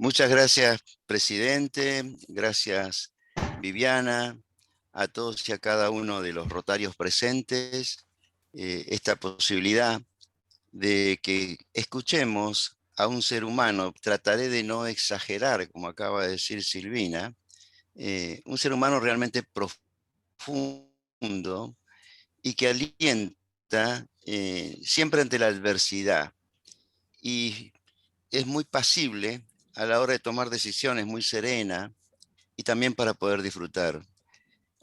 Muchas gracias, presidente. Gracias, Viviana, a todos y a cada uno de los rotarios presentes. Esta posibilidad de que escuchemos a un ser humano, trataré de no exagerar, como acaba de decir Silvina, un ser humano realmente profundo y que alienta siempre ante la adversidad. Y es muy pasible a la hora de tomar decisiones, muy serena y también para poder disfrutar.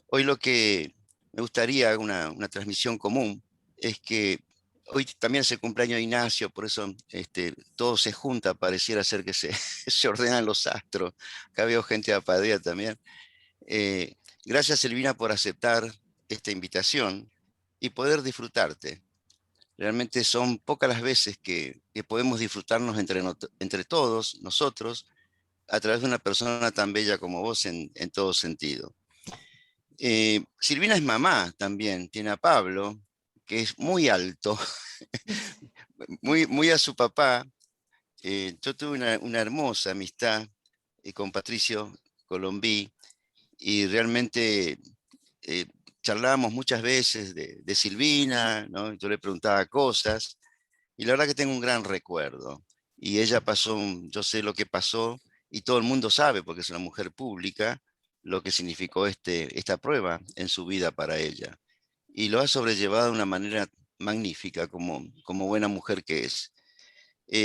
Hoy lo que me gustaría, una transmisión común, es que hoy también es el cumpleaños de Ignacio, por eso todo se junta, pareciera ser que se, se ordenan los astros. Acá veo gente de Apadea también. Eh, Gracias, Silvina, por aceptar esta invitación y poder disfrutarte. Realmente son pocas las veces que podemos disfrutarnos entre todos, nosotros, a través de una persona tan bella como vos en todo sentido. Silvina es mamá también, tiene a Pablo, que es muy alto, muy a su papá. Yo tuve una hermosa amistad con Patricio Colombí y realmente eh, charlábamos muchas veces de Silvina, ¿no? Yo le preguntaba cosas y la verdad que tengo un gran recuerdo. Y ella pasó, yo sé lo que pasó y todo el mundo sabe, porque es una mujer pública, lo que significó esta prueba en su vida para ella. Y lo ha sobrellevado de una manera magnífica, como buena mujer que es.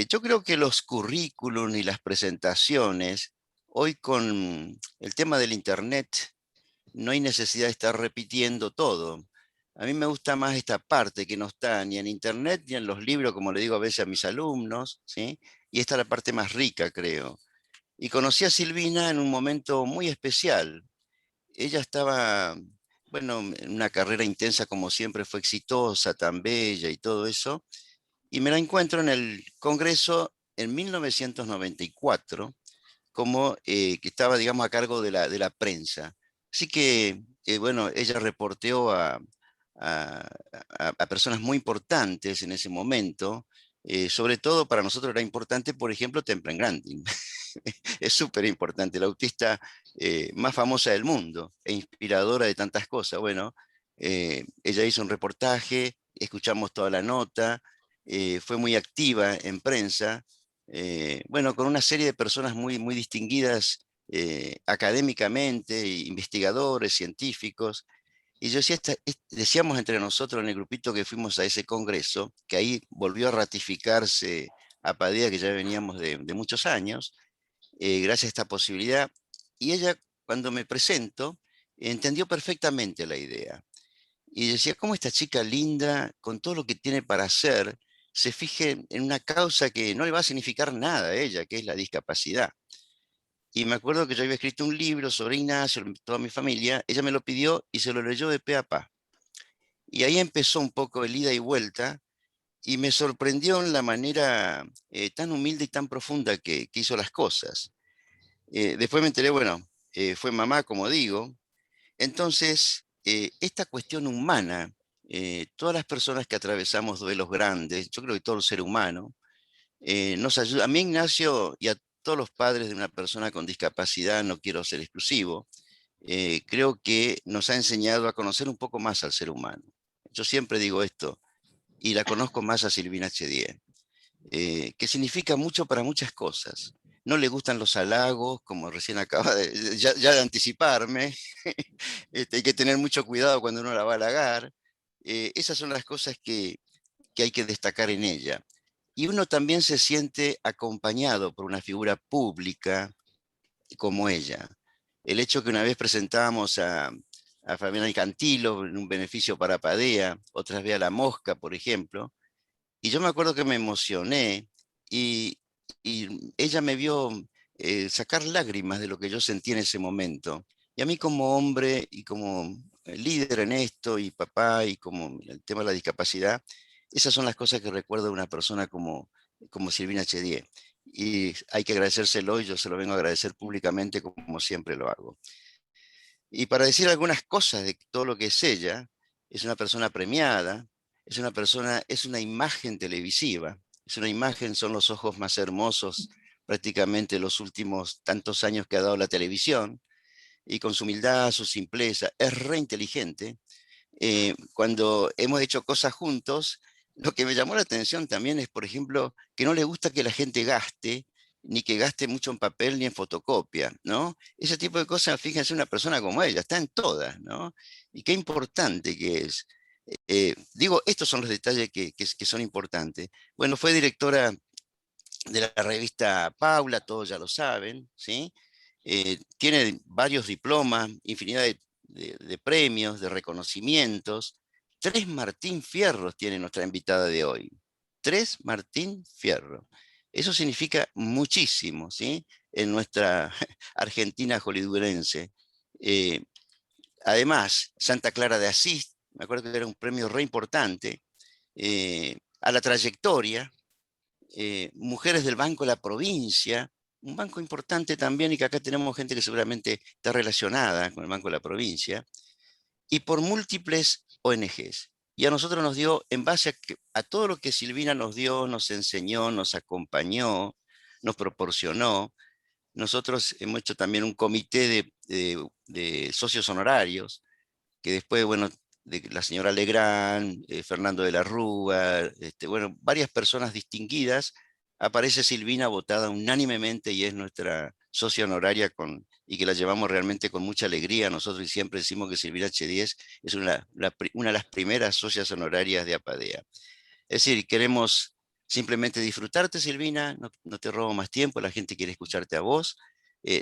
Yo creo que los currículum y las presentaciones, hoy con el tema del Internet, no hay necesidad de estar repitiendo todo. A mí me gusta más esta parte que no está ni en internet ni en los libros, como le digo a veces a mis alumnos, ¿sí? Y esta es la parte más rica, creo. Y conocí a Silvina en un momento muy especial. Ella estaba, bueno, en una carrera intensa como siempre, fue exitosa, tan bella y todo eso. Y me la encuentro en el Congreso en 1994 como que estaba, digamos, a cargo de la prensa. Así que, bueno, ella reporteó a- a personas muy importantes en ese momento. Sobre todo para nosotros era importante, por ejemplo, Temple Grandin. Es súper importante, la autista más famosa del mundo e inspiradora de tantas cosas. Bueno, ella hizo un reportaje, escuchamos toda la nota, fue muy activa en prensa, bueno, con una serie de personas muy distinguidas académicamente, investigadores, científicos. Y yo decía, decíamos entre nosotros en el grupito que fuimos a ese congreso, que ahí volvió a ratificarse a Padilla, que ya veníamos de muchos años, gracias a esta posibilidad. Y ella, cuando me presento, entendió perfectamente la idea. Y decía, ¿cómo esta chica linda, con todo lo que tiene para hacer, se fije en una causa que no le va a significar nada a ella, que es la discapacidad? Y me acuerdo que yo había escrito un libro sobre Ignacio, toda mi familia, ella me lo pidió y se lo leyó de pe a pa. Y ahí empezó un poco el ida y vuelta, y me sorprendió en la manera tan humilde y tan profunda que hizo las cosas. Después me enteré, bueno, fue mamá, como digo. Entonces, esta cuestión humana, todas las personas que atravesamos duelos grandes, yo creo que todo el ser humano, nos ayuda. A mí, Ignacio, y a todos los padres de una persona con discapacidad, no quiero ser exclusivo, creo que nos ha enseñado a conocer un poco más al ser humano. Yo siempre digo esto, y la conozco más a Silvina Chedier, que significa mucho para muchas cosas. No le gustan los halagos, como recién acaba ya de anticiparme. Hay que tener mucho cuidado cuando uno la va a halagar. Esas son las cosas que hay que destacar en ella. Y uno también se siente acompañado por una figura pública como ella. El hecho que una vez presentábamos a Fabiana Cantilo en un beneficio para Padea, otras veces a La Mosca, por ejemplo, y yo me acuerdo que me emocioné y, y ella me vio sacar lágrimas de lo que yo sentí en ese momento. Y a mí como hombre y como líder en esto y papá y como el tema de la discapacidad, esas son las cosas que recuerdo de una persona como Silvina Chedier. Y hay que agradecérselo y yo se lo vengo a agradecer públicamente como siempre lo hago. Y para decir algunas cosas de todo lo que es ella, es una persona premiada, es es una imagen televisiva, es una imagen, son los ojos más hermosos prácticamente los últimos tantos años que ha dado la televisión, y con su humildad, su simpleza, es re inteligente. Cuando hemos hecho cosas juntos, lo que me llamó la atención también es, por ejemplo, que no le gusta que la gente gaste, ni que gaste mucho en papel ni en fotocopia, ¿no? Ese tipo de cosas, fíjense, una persona como ella, está en todas, ¿no? Y qué importante que es. Digo, estos son los detalles que son importantes. Bueno, fue directora de la revista Paula, todos ya lo saben, ¿sí? Tiene varios diplomas, infinidad de premios, de reconocimientos. 3 Martín Fierros tiene nuestra invitada de hoy. 3 Martín Fierro. Eso significa muchísimo, ¿sí? En nuestra Argentina hollywoodense. Eh, Además, Santa Clara de Asís, me acuerdo que era un premio re importante, a la trayectoria, Mujeres del Banco de la Provincia, un banco importante también y que acá tenemos gente que seguramente está relacionada con el Banco de la Provincia, y por múltiples ONGs. Y a nosotros nos dio, en base a todo lo que Silvina nos dio, nos enseñó, nos acompañó, nos proporcionó, nosotros hemos hecho también un comité de socios honorarios, que después, bueno, de la señora Legrand, Fernando de la Rúa, bueno, varias personas distinguidas, aparece Silvina votada unánimemente y es nuestra socia honoraria y que la llevamos realmente con mucha alegría. Nosotros siempre decimos que Silvina H10 es una de las primeras socias honorarias de APADEA. Es decir, queremos simplemente disfrutarte, Silvina, no te robo más tiempo, la gente quiere escucharte a vos.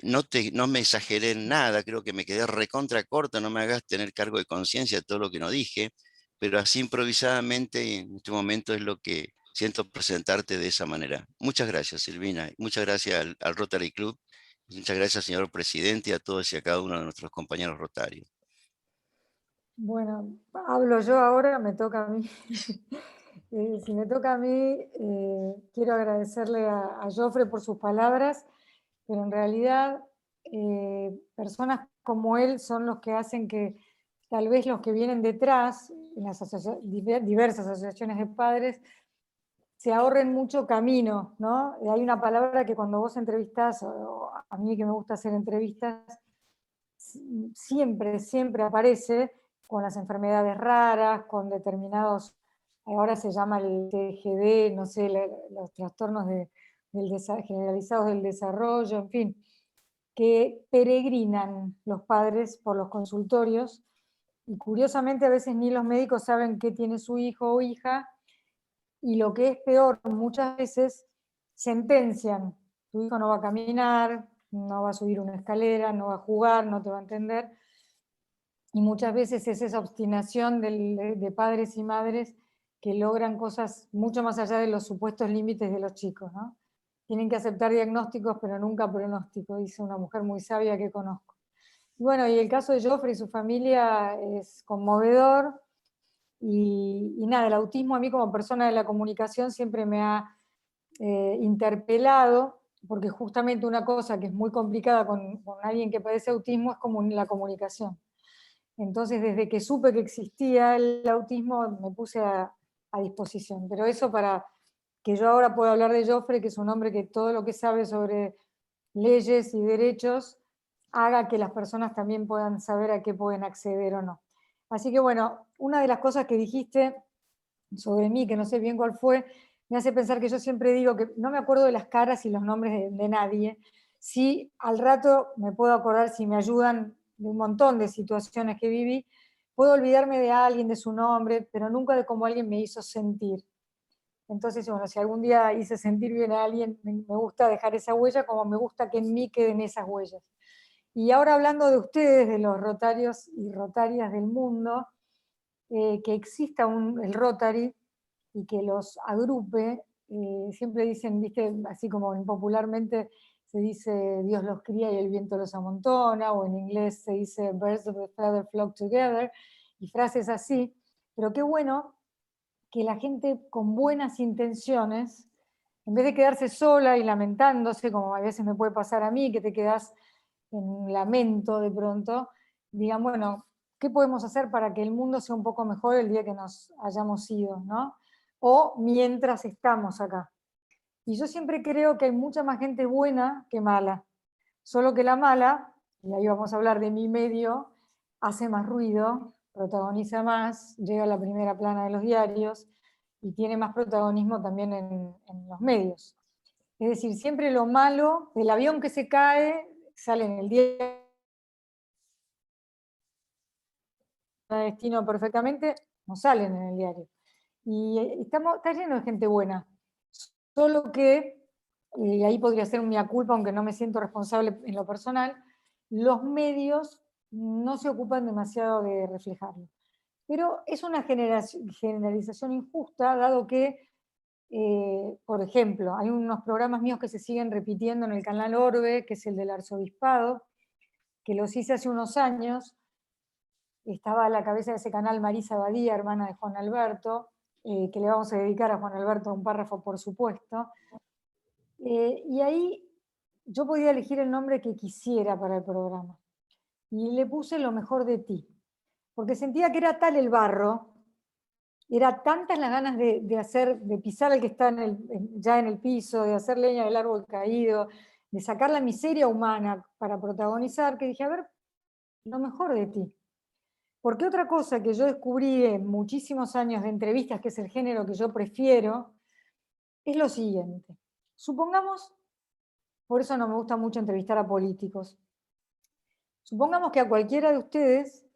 No me exageré en nada, creo que me quedé recontra corta, no me hagas tener cargo de conciencia de todo lo que no dije, pero así improvisadamente en este momento es lo que siento presentarte de esa manera. Muchas gracias, Silvina, muchas gracias al Rotary Club, muchas gracias, señor presidente, y a todos y a cada uno de nuestros compañeros rotarios. Bueno, hablo yo ahora, me toca a mí. Si me toca a mí, quiero agradecerle a Jofre por sus palabras, pero en realidad personas como él son los que hacen que tal vez los que vienen detrás, en las diversas asociaciones de padres, se ahorren mucho camino, ¿no? Hay una palabra que cuando vos entrevistás, o a mí que me gusta hacer entrevistas, siempre aparece con las enfermedades raras, con determinados, ahora se llama el TGD, no sé, los trastornos generalizados del desarrollo, en fin, que peregrinan los padres por los consultorios y curiosamente a veces ni los médicos saben qué tiene su hijo o hija y lo que es peor, muchas veces sentencian, tu hijo no va a caminar, no va a subir una escalera, no va a jugar, no te va a entender. Y muchas veces es esa obstinación de padres y madres que logran cosas mucho más allá de los supuestos límites de los chicos, ¿no? Tienen que aceptar diagnósticos, pero nunca pronósticos, dice una mujer muy sabia que conozco. Y bueno, y el caso de Joffrey y su familia es conmovedor. Y nada, el autismo a mí como persona de la comunicación siempre me ha interpelado, porque justamente una cosa que es muy complicada con alguien que padece autismo es como la comunicación. Entonces, desde que supe que existía el autismo, me puse a disposición. Pero eso para que yo ahora pueda hablar de Joffre, que es un hombre que todo lo que sabe sobre leyes y derechos, haga que las personas también puedan saber a qué pueden acceder o no. Así que bueno, una de las cosas que dijiste sobre mí, que no sé bien cuál fue, me hace pensar que yo siempre digo que no me acuerdo de las caras y los nombres de nadie. Sí, al rato me puedo acordar si me ayudan de un montón de situaciones que viví, puedo olvidarme de alguien, de su nombre, pero nunca de cómo alguien me hizo sentir. Entonces, bueno, si algún día hice sentir bien a alguien, me gusta dejar esa huella como me gusta que en mí queden esas huellas. Y ahora hablando de ustedes, de los rotarios y rotarias del mundo, que exista el Rotary y que los agrupe, siempre dicen, viste, así como popularmente se dice Dios los cría y el viento los amontona, o en inglés se dice Birds of a feather flock together, y frases así, pero qué bueno que la gente con buenas intenciones, en vez de quedarse sola y lamentándose, como a veces me puede pasar a mí, que te quedas en lamento de pronto, digan, bueno, ¿qué podemos hacer para que el mundo sea un poco mejor el día que nos hayamos ido, ¿no? O mientras estamos acá. Y yo siempre creo que hay mucha más gente buena que mala. Solo que la mala, y ahí vamos a hablar de mi medio, hace más ruido, protagoniza más, llega a la primera plana de los diarios y tiene más protagonismo también en los medios. Es decir, siempre lo malo del avión que se cae sale en el diario de destino perfectamente, no salen en el diario. Y está lleno de gente buena. Solo que, y ahí podría ser un mea culpa, aunque no me siento responsable en lo personal, los medios no se ocupan demasiado de reflejarlo. Pero es una generalización injusta, dado que, por ejemplo, hay unos programas míos que se siguen repitiendo en el canal Orbe, que es el del arzobispado, que los hice hace unos años. Estaba a la cabeza de ese canal Marisa Badía, hermana de Juan Alberto, que le vamos a dedicar a Juan Alberto un párrafo, por supuesto. Y ahí yo podía elegir el nombre que quisiera para el programa. Y le puse Lo mejor de ti. Porque sentía que era tal el barro, era tantas las ganas de pisar al que está ya en el piso, de hacer leña del árbol caído, de sacar la miseria humana para protagonizar, que dije, a ver, lo mejor de ti. Porque otra cosa que yo descubrí en muchísimos años de entrevistas, que es el género que yo prefiero, es lo siguiente. Supongamos, por eso no me gusta mucho entrevistar a políticos, supongamos que a cualquiera de ustedes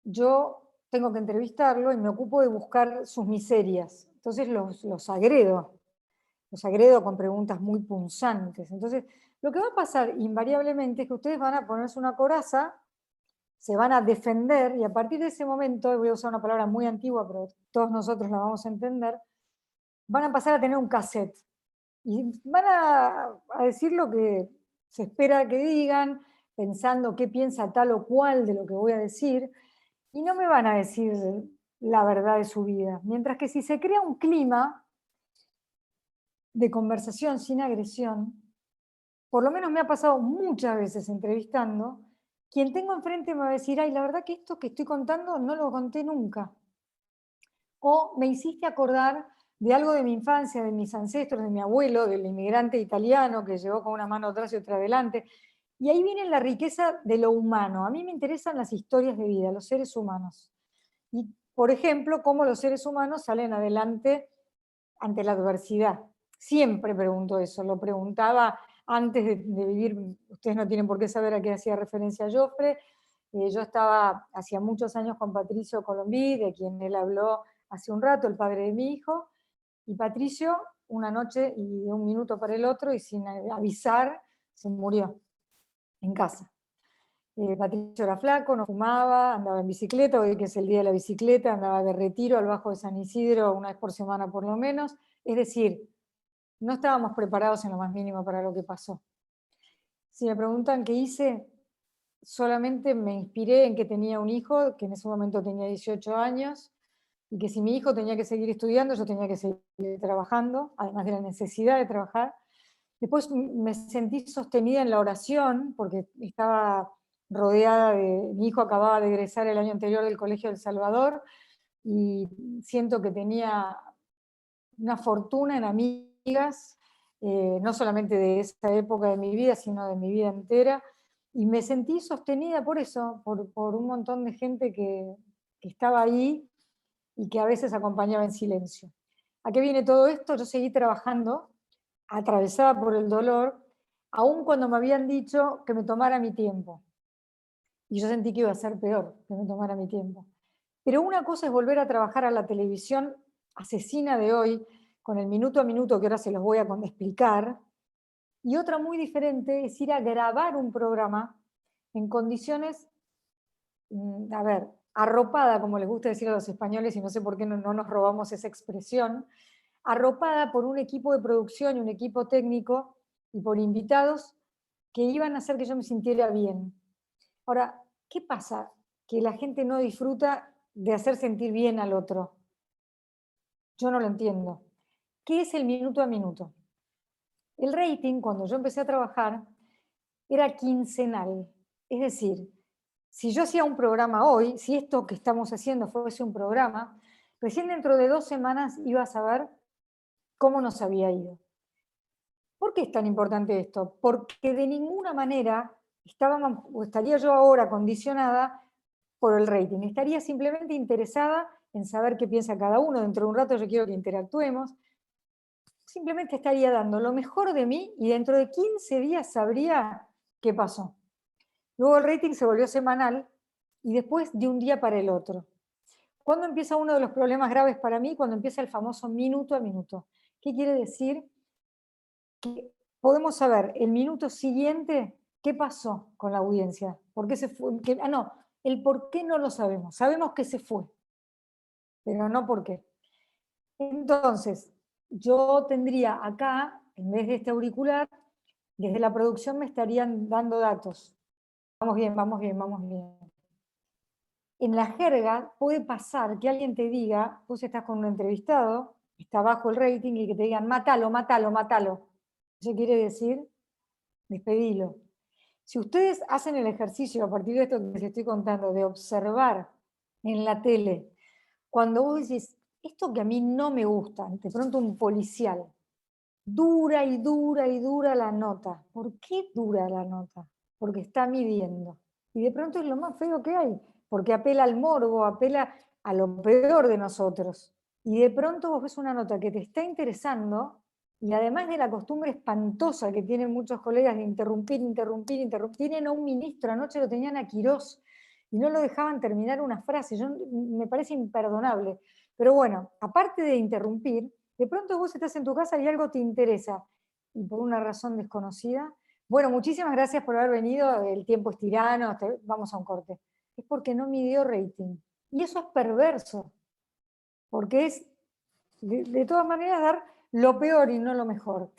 yo tengo que entrevistarlo y me ocupo de buscar sus miserias. Entonces los agredo con preguntas muy punzantes. Entonces, lo que va a pasar invariablemente es que ustedes van a ponerse una coraza, se van a defender, y a partir de ese momento, voy a usar una palabra muy antigua, pero todos nosotros la vamos a entender, van a pasar a tener un cassette. Y van a decir lo que se espera que digan, pensando qué piensa tal o cual de lo que voy a decir, y no me van a decir la verdad de su vida. Mientras que si se crea un clima de conversación sin agresión, por lo menos me ha pasado muchas veces entrevistando, quien tengo enfrente me va a decir, ay, la verdad que esto que estoy contando no lo conté nunca. O me hiciste acordar de algo de mi infancia, de mis ancestros, de mi abuelo, del inmigrante italiano que llegó con una mano atrás y otra adelante. Y ahí viene la riqueza de lo humano. A mí me interesan las historias de vida, los seres humanos. Y, por ejemplo, cómo los seres humanos salen adelante ante la adversidad. Siempre pregunto eso, lo preguntaba antes de vivir, ustedes no tienen por qué saber a qué hacía referencia Joffre. Yo estaba hacía muchos años con Patricio Colombí, de quien él habló hace un rato, el padre de mi hijo, y Patricio, una noche y de un minuto para el otro, y sin avisar, se murió en casa. Patricio era flaco, no fumaba, andaba en bicicleta, hoy que es el día de la bicicleta, andaba de retiro al Bajo de San Isidro una vez por semana por lo menos. Es decir, no estábamos preparados en lo más mínimo para lo que pasó. Si me preguntan qué hice, solamente me inspiré en que tenía un hijo, que en ese momento tenía 18 años, y que si mi hijo tenía que seguir estudiando, yo tenía que seguir trabajando, además de la necesidad de trabajar. Después me sentí sostenida en la oración, porque estaba rodeada de... Mi hijo acababa de egresar el año anterior del Colegio del Salvador, y siento que tenía una fortuna en amigas, no solamente de esa época de mi vida, sino de mi vida entera, y me sentí sostenida por eso, por un montón de gente que estaba ahí y que a veces acompañaba en silencio. ¿A qué viene todo esto? Yo seguí trabajando, atravesada por el dolor, aun cuando me habían dicho que me tomara mi tiempo. Y yo sentí que iba a ser peor, que me tomara mi tiempo. Pero una cosa es volver a trabajar a la televisión asesina de hoy, con el minuto a minuto que ahora se los voy a explicar, y otra muy diferente es ir a grabar un programa en condiciones, a ver, arropada, como les gusta decir a los españoles, y no sé por qué no nos robamos esa expresión, arropada por un equipo de producción y un equipo técnico y por invitados que iban a hacer que yo me sintiera bien. Ahora, ¿qué pasa? Que la gente no disfruta de hacer sentir bien al otro. Yo no lo entiendo. ¿Qué es el minuto a minuto? El rating, cuando yo empecé a trabajar, era quincenal. Es decir, si yo hacía un programa hoy, si esto que estamos haciendo fuese un programa, recién dentro de 2 semanas iba a saber cómo nos había ido. ¿Por qué es tan importante esto? Porque de ninguna manera estábamos, o estaría yo ahora condicionada por el rating. Estaría simplemente interesada en saber qué piensa cada uno. Dentro de un rato yo quiero que interactuemos. Simplemente estaría dando lo mejor de mí y dentro de 15 días sabría qué pasó. Luego el rating se volvió semanal y después de un día para el otro. ¿Cuándo empieza uno de los problemas graves para mí? Cuando empieza el famoso minuto a minuto. ¿Qué quiere decir? Que podemos saber el minuto siguiente qué pasó con la audiencia. ¿Por qué se fue? No, el por qué no lo sabemos. Sabemos que se fue, pero no por qué. Entonces, yo tendría acá, en vez de este auricular, desde la producción me estarían dando datos. Vamos bien, vamos bien, vamos bien. En la jerga puede pasar que alguien te diga, vos estás con un entrevistado, está bajo el rating y que te digan, mátalo, mátalo, mátalo. Eso quiere decir, despedilo. Si ustedes hacen el ejercicio a partir de esto que les estoy contando, de observar en la tele, cuando vos decís, esto que a mí no me gusta, de pronto un policial, dura y dura y dura la nota. ¿Por qué dura la nota? Porque está midiendo. Y de pronto es lo más feo que hay, porque apela al morbo, apela a lo peor de nosotros. Y de pronto vos ves una nota que te está interesando, y además de la costumbre espantosa que tienen muchos colegas de interrumpir, interrumpir, interrumpir, tienen a un ministro, anoche lo tenían a Quirós, y no lo dejaban terminar una frase, me parece imperdonable. Pero bueno, aparte de interrumpir, de pronto vos estás en tu casa y algo te interesa, y por una razón desconocida. Bueno, muchísimas gracias por haber venido, el tiempo es tirano, vamos a un corte. Es porque no midió rating. Y eso es perverso, porque es de todas maneras dar lo peor y no lo mejor.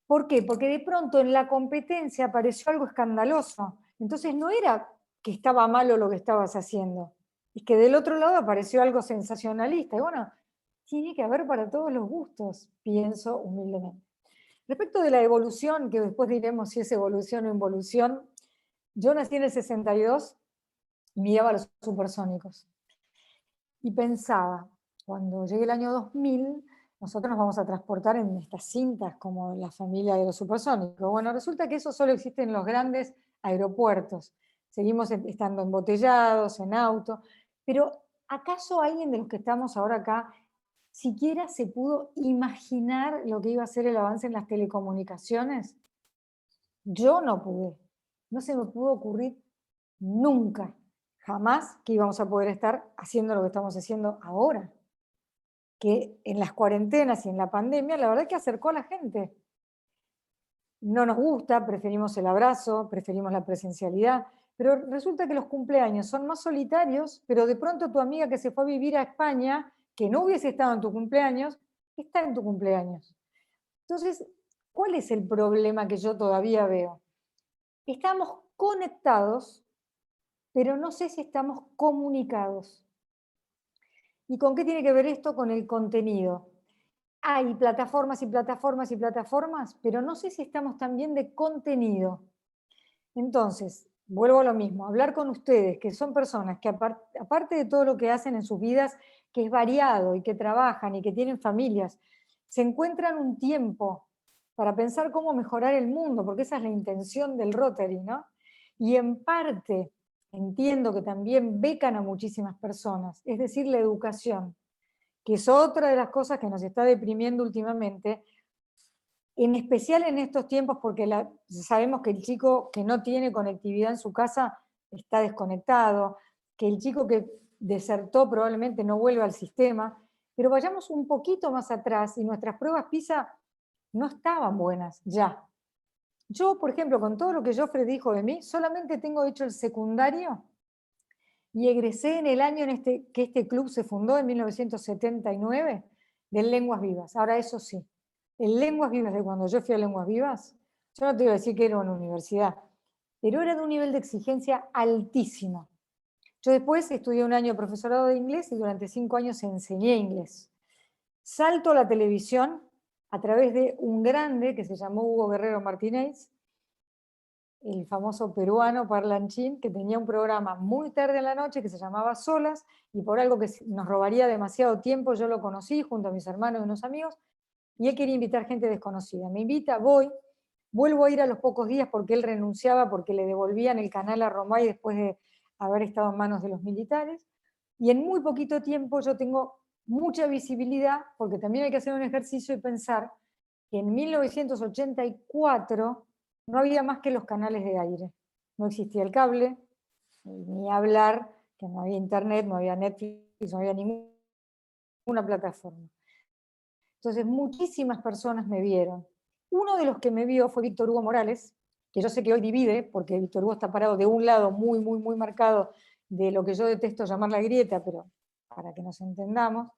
¿Por qué? Porque de pronto en la competencia apareció algo escandaloso. Entonces no era que estaba malo lo que estabas haciendo, es que del otro lado apareció algo sensacionalista. Y bueno, tiene que haber para todos los gustos, pienso humildemente. Respecto de la evolución, que después diremos si es evolución o involución, yo nací en el 62 y miraba a los supersónicos. Y pensaba, cuando llegue el año 2000, nosotros nos vamos a transportar en estas cintas como la familia de los supersónicos. Bueno, resulta que eso solo existe en los grandes aeropuertos. Seguimos estando embotellados, en auto, pero ¿acaso alguien de los que estamos ahora acá siquiera se pudo imaginar lo que iba a ser el avance en las telecomunicaciones? Yo no pude. No se me pudo ocurrir nunca, jamás que íbamos a poder estar haciendo lo que estamos haciendo ahora. Que en las cuarentenas y en la pandemia, la verdad que acercó a la gente. No nos gusta, preferimos el abrazo, preferimos la presencialidad, pero resulta que los cumpleaños son más solitarios, pero de pronto tu amiga que se fue a vivir a España, que no hubiese estado en tu cumpleaños, está en tu cumpleaños. Entonces, ¿cuál es el problema que yo todavía veo? Estamos conectados, pero no sé si estamos comunicados. ¿Y con qué tiene que ver esto? Con el contenido. Hay plataformas y plataformas y plataformas, pero no sé si estamos también de contenido. Entonces, vuelvo a lo mismo, hablar con ustedes, que son personas que aparte de todo lo que hacen en sus vidas, que es variado y que trabajan y que tienen familias, se encuentran un tiempo para pensar cómo mejorar el mundo, porque esa es la intención del Rotary, ¿no? Y en parte entiendo que también becan a muchísimas personas, es decir, la educación, que es otra de las cosas que nos está deprimiendo últimamente, en especial en estos tiempos, porque sabemos que el chico que no tiene conectividad en su casa está desconectado, que el chico que desertó probablemente no vuelve al sistema, pero vayamos un poquito más atrás y nuestras pruebas PISA no estaban buenas ya. Yo, por ejemplo, con todo lo que Joffre dijo de mí, solamente tengo hecho el secundario y egresé en el año que este club se fundó, en 1979, de Lenguas Vivas. Ahora, eso sí, en Lenguas Vivas, de cuando yo fui a Lenguas Vivas, yo no te iba a decir que era una universidad, pero era de un nivel de exigencia altísimo. Yo después estudié un año de profesorado de inglés y durante 5 años enseñé inglés. Salto a la televisión a través de un grande que se llamó Hugo Guerrero Martínez, el famoso peruano parlanchín, que tenía un programa muy tarde en la noche que se llamaba Solas, y por algo que nos robaría demasiado tiempo, yo lo conocí junto a mis hermanos y unos amigos, y él quería invitar gente desconocida. Me invita, voy, vuelvo a ir a los pocos días porque él renunciaba, porque le devolvían el canal a Romay después de haber estado en manos de los militares, y en muy poquito tiempo yo tengo mucha visibilidad, porque también hay que hacer un ejercicio y pensar que en 1984 no había más que los canales de aire, no existía el cable, ni hablar, que no había internet, no había Netflix, no había ninguna plataforma. Entonces muchísimas personas me vieron. Uno de los que me vio fue Víctor Hugo Morales, que yo sé que hoy divide, porque Víctor Hugo está parado de un lado muy, muy, muy marcado de lo que yo detesto llamar la grieta, pero para que nos entendamos.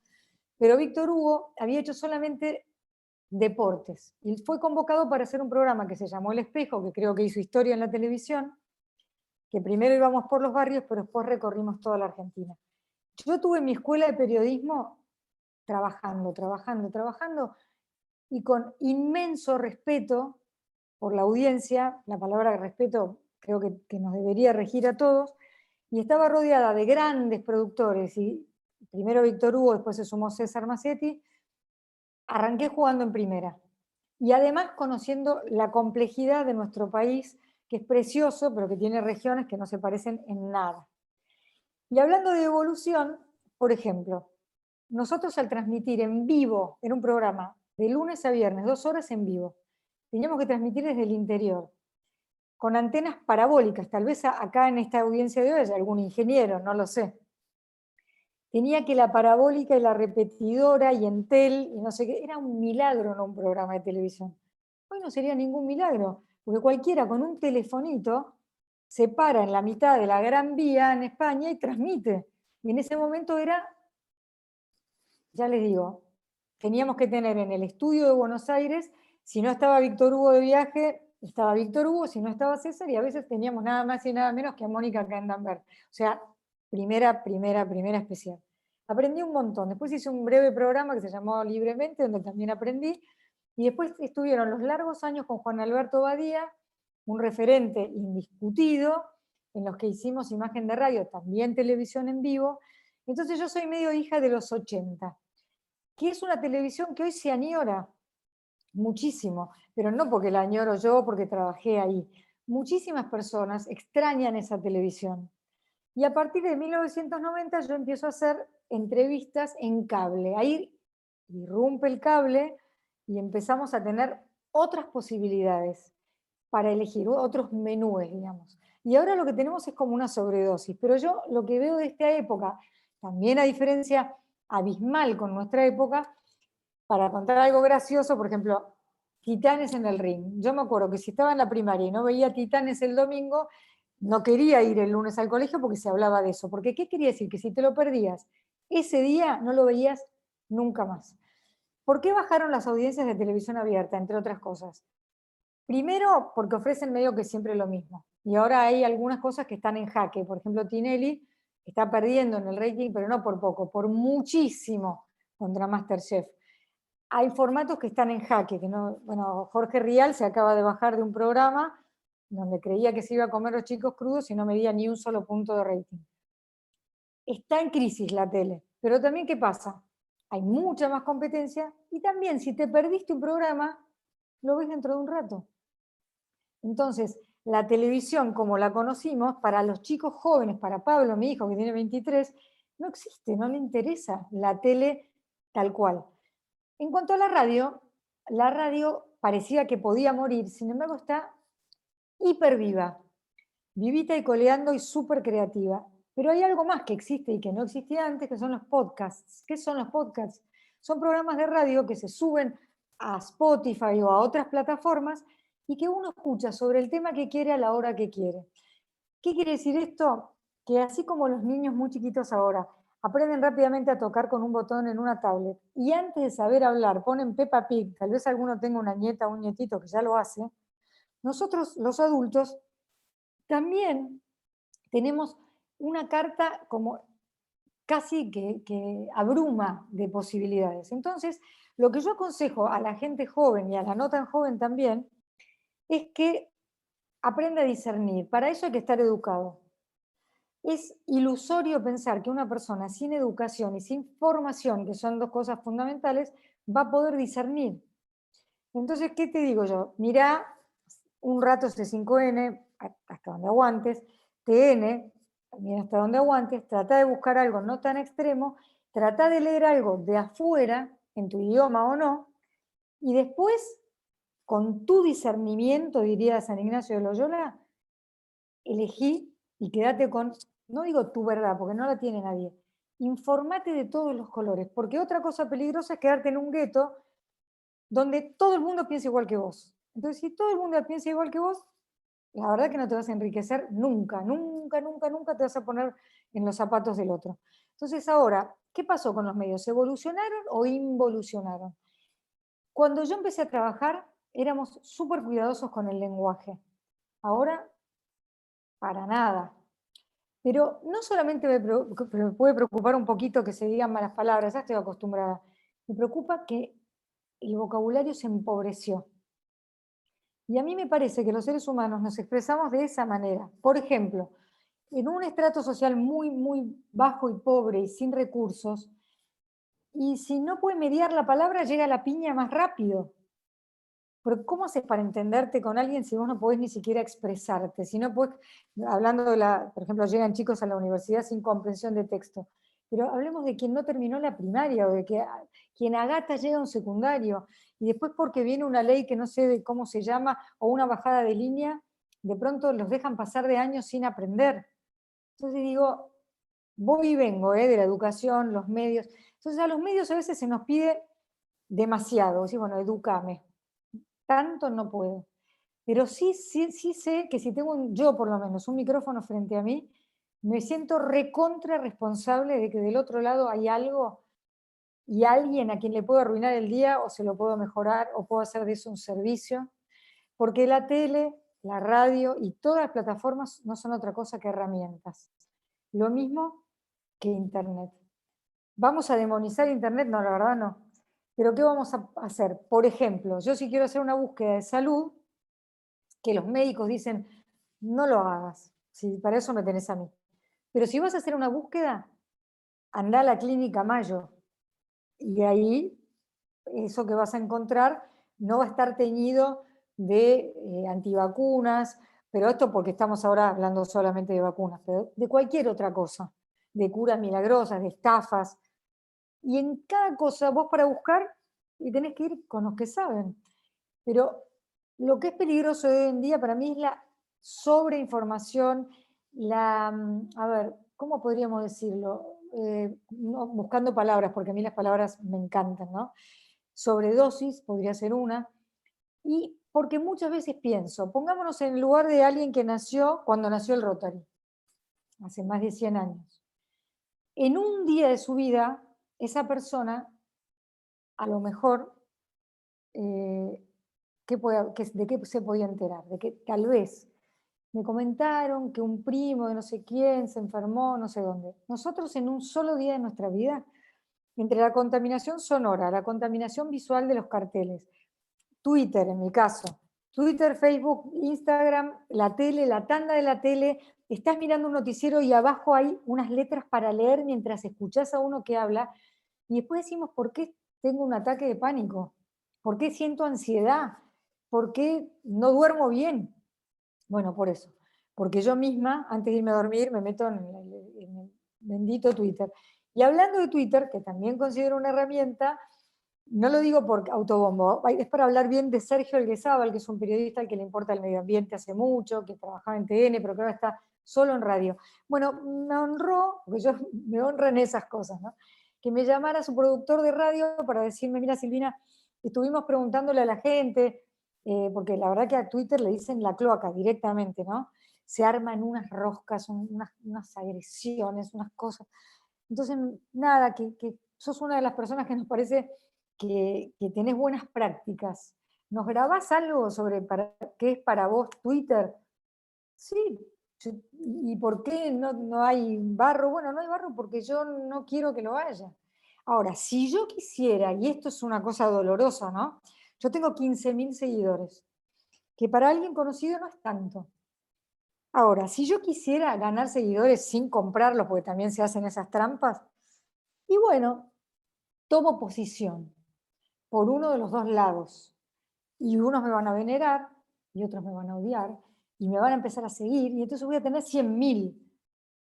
Pero Víctor Hugo había hecho solamente deportes y fue convocado para hacer un programa que se llamó El Espejo, que creo que hizo historia en la televisión, que primero íbamos por los barrios, pero después recorrimos toda la Argentina. Yo tuve mi escuela de periodismo trabajando, trabajando, trabajando, y con inmenso respeto por la audiencia, la palabra respeto creo que nos debería regir a todos, y estaba rodeada de grandes productores, y primero Víctor Hugo, después se sumó César Macetti, arranqué jugando en primera. Y además conociendo la complejidad de nuestro país, que es precioso, pero que tiene regiones que no se parecen en nada. Y hablando de evolución, por ejemplo, nosotros al transmitir en vivo en un programa de lunes a viernes, 2 horas en vivo, teníamos que transmitir desde el interior, con antenas parabólicas. Tal vez acá en esta audiencia de hoy haya algún ingeniero, no lo sé. Tenía que la parabólica y la repetidora y Entel y no sé qué, era un milagro, no un programa de televisión. Hoy no sería ningún milagro, porque cualquiera con un telefonito se para en la mitad de la Gran Vía en España y transmite. Y en ese momento era, ya les digo, teníamos que tener en el estudio de Buenos Aires, si no estaba Víctor Hugo de viaje, estaba Víctor Hugo, si no estaba César, y a veces teníamos nada más y nada menos que a Mónica Candenberg. O sea, primera especial. Aprendí un montón. Después hice un breve programa que se llamó Libremente, donde también aprendí. Y después estuvieron los largos años con Juan Alberto Badía, un referente indiscutido, en los que hicimos imagen de radio, también televisión en vivo. Entonces yo soy medio hija de los 80, que es una televisión que hoy se añora muchísimo, pero no porque la añoro yo, porque trabajé ahí. Muchísimas personas extrañan esa televisión. Y a partir de 1990 yo empiezo a hacer entrevistas en cable. Ahí irrumpe el cable y empezamos a tener otras posibilidades para elegir, otros menúes, digamos. Y ahora lo que tenemos es como una sobredosis. Pero yo lo que veo de esta época, también a diferencia abismal con nuestra época, para contar algo gracioso, por ejemplo, Titanes en el ring. Yo me acuerdo que si estaba en la primaria y no veía Titanes el domingo, no quería ir el lunes al colegio porque se hablaba de eso. Porque ¿qué quería decir? Que si te lo perdías ese día, no lo veías nunca más. ¿Por qué bajaron las audiencias de televisión abierta, entre otras cosas? Primero, porque ofrecen medio que siempre lo mismo. Y ahora hay algunas cosas que están en jaque. Por ejemplo, Tinelli está perdiendo en el rating, pero no por poco, por muchísimo contra MasterChef. Hay formatos que están en jaque, que no, bueno, Jorge Rial se acaba de bajar de un programa donde creía que se iba a comer los chicos crudos y no medía ni un solo punto de rating. Está en crisis la tele, pero también ¿qué pasa? Hay mucha más competencia y también si te perdiste un programa, lo ves dentro de un rato. Entonces, la televisión como la conocimos, para los chicos jóvenes, para Pablo, mi hijo que tiene 23, no existe, no le interesa la tele tal cual. En cuanto a la radio parecía que podía morir, sin embargo está hiper viva, vivita y coleando y súper creativa. Pero hay algo más que existe y que no existía antes, que son los podcasts. ¿Qué son los podcasts? Son programas de radio que se suben a Spotify o a otras plataformas y que uno escucha sobre el tema que quiere a la hora que quiere. ¿Qué quiere decir esto? Que así como los niños muy chiquitos ahora aprenden rápidamente a tocar con un botón en una tablet y antes de saber hablar ponen Peppa Pig, tal vez alguno tenga una nieta o un nietito que ya lo hace, nosotros los adultos también tenemos una carta como casi que abruma de posibilidades. Entonces, lo que yo aconsejo a la gente joven y a la no tan joven también es que aprenda a discernir. Para eso hay que estar educado. Es ilusorio pensar que una persona sin educación y sin formación, que son dos cosas fundamentales, va a poder discernir. Entonces, ¿qué te digo yo? Mirá un rato C5N, hasta donde aguantes, TN, también hasta donde aguantes, trata de buscar algo no tan extremo, trata de leer algo de afuera, en tu idioma o no, y después, con tu discernimiento, diría San Ignacio de Loyola, elegí y quédate con, no digo tu verdad, porque no la tiene nadie, informate de todos los colores, porque otra cosa peligrosa es quedarte en un gueto donde todo el mundo piensa igual que vos. Entonces, si todo el mundo piensa igual que vos, la verdad que no te vas a enriquecer nunca, nunca, nunca, nunca te vas a poner en los zapatos del otro. Entonces, ahora, ¿qué pasó con los medios? ¿Evolucionaron o involucionaron? Cuando yo empecé a trabajar, éramos súper cuidadosos con el lenguaje. Ahora, para nada. Pero no solamente me puede preocupar un poquito que se digan malas palabras, ya estoy acostumbrada. Me preocupa que el vocabulario se empobreció. Y a mí me parece que los seres humanos nos expresamos de esa manera. Por ejemplo, en un estrato social muy, muy bajo y pobre y sin recursos, y si no puede mediar la palabra, llega la piña más rápido. Pero ¿cómo haces para entenderte con alguien si vos no podés ni siquiera expresarte? Si no podés, hablando de por ejemplo, llegan chicos a la universidad sin comprensión de texto. Pero hablemos de quien no terminó la primaria o de que quien a gata llega a un secundario y después porque viene una ley que no sé de cómo se llama o una bajada de línea, de pronto los dejan pasar de años sin aprender. Entonces digo, voy y vengo de la educación, los medios. Entonces a los medios a veces se nos pide demasiado. Decir, bueno, edúcame, tanto no puedo. Pero sí, sí, sí sé que si tengo yo por lo menos un micrófono frente a mí, me siento recontra responsable de que del otro lado hay algo y alguien a quien le puedo arruinar el día o se lo puedo mejorar o puedo hacer de eso un servicio. Porque la tele, la radio y todas las plataformas no son otra cosa que herramientas. Lo mismo que Internet. ¿Vamos a demonizar Internet? No, la verdad no. Pero ¿qué vamos a hacer? Por ejemplo, yo si quiero hacer una búsqueda de salud, que los médicos dicen, no lo hagas, si para eso me tenés a mí. Pero si vas a hacer una búsqueda, anda a la clínica Mayo y ahí eso que vas a encontrar no va a estar teñido de antivacunas, pero esto porque estamos ahora hablando solamente de vacunas, pero de cualquier otra cosa, de curas milagrosas, de estafas. Y en cada cosa vos para buscar y tenés que ir con los que saben. Pero lo que es peligroso hoy en día para mí es la sobreinformación, a ver, ¿cómo podríamos decirlo? Buscando palabras, porque a mí las palabras me encantan, ¿no? Sobredosis podría ser una. Y porque muchas veces pienso, pongámonos en el lugar de alguien que nació cuando nació el Rotary, hace más de 100 años. En un día de su vida, esa persona a lo mejor eh, ¿de qué se podía enterar? De que tal vez me comentaron que un primo de no sé quién se enfermó, no sé dónde. Nosotros en un solo día de nuestra vida, entre la contaminación sonora, la contaminación visual de los carteles, Twitter en mi caso, Twitter, Facebook, Instagram, la tele, la tanda de la tele, estás mirando un noticiero y abajo hay unas letras para leer mientras escuchás a uno que habla y después decimos, ¿por qué tengo un ataque de pánico? ¿Por qué siento ansiedad? ¿Por qué no duermo bien? Bueno, por eso. Porque yo misma, antes de irme a dormir, me meto en el bendito Twitter. Y hablando de Twitter, que también considero una herramienta, no lo digo por autobombo, es para hablar bien de Sergio Alguezábal, que es un periodista al que le importa el medio ambiente hace mucho, que trabajaba en TN, pero que ahora está solo en radio. Bueno, me honró, porque yo me honran esas cosas, ¿no? Que me llamara su productor de radio para decirme, mira Silvina, estuvimos preguntándole a la gente, porque la verdad que a Twitter le dicen la cloaca directamente, ¿no? Se arman unas roscas, unas agresiones, unas cosas. Entonces, nada, que sos una de las personas que nos parece que tenés buenas prácticas. ¿Nos grabás algo sobre qué es para vos Twitter? Sí. ¿Y por qué no hay barro? Bueno, no hay barro porque yo no quiero que lo haya. Ahora, si yo quisiera, y esto es una cosa dolorosa, ¿no? Yo tengo 15.000 seguidores, que para alguien conocido no es tanto. Ahora, si yo quisiera ganar seguidores sin comprarlos, porque también se hacen esas trampas, y bueno, tomo posición por uno de los dos lados. Y unos me van a venerar y otros me van a odiar, y me van a empezar a seguir, y entonces voy a tener 100.000,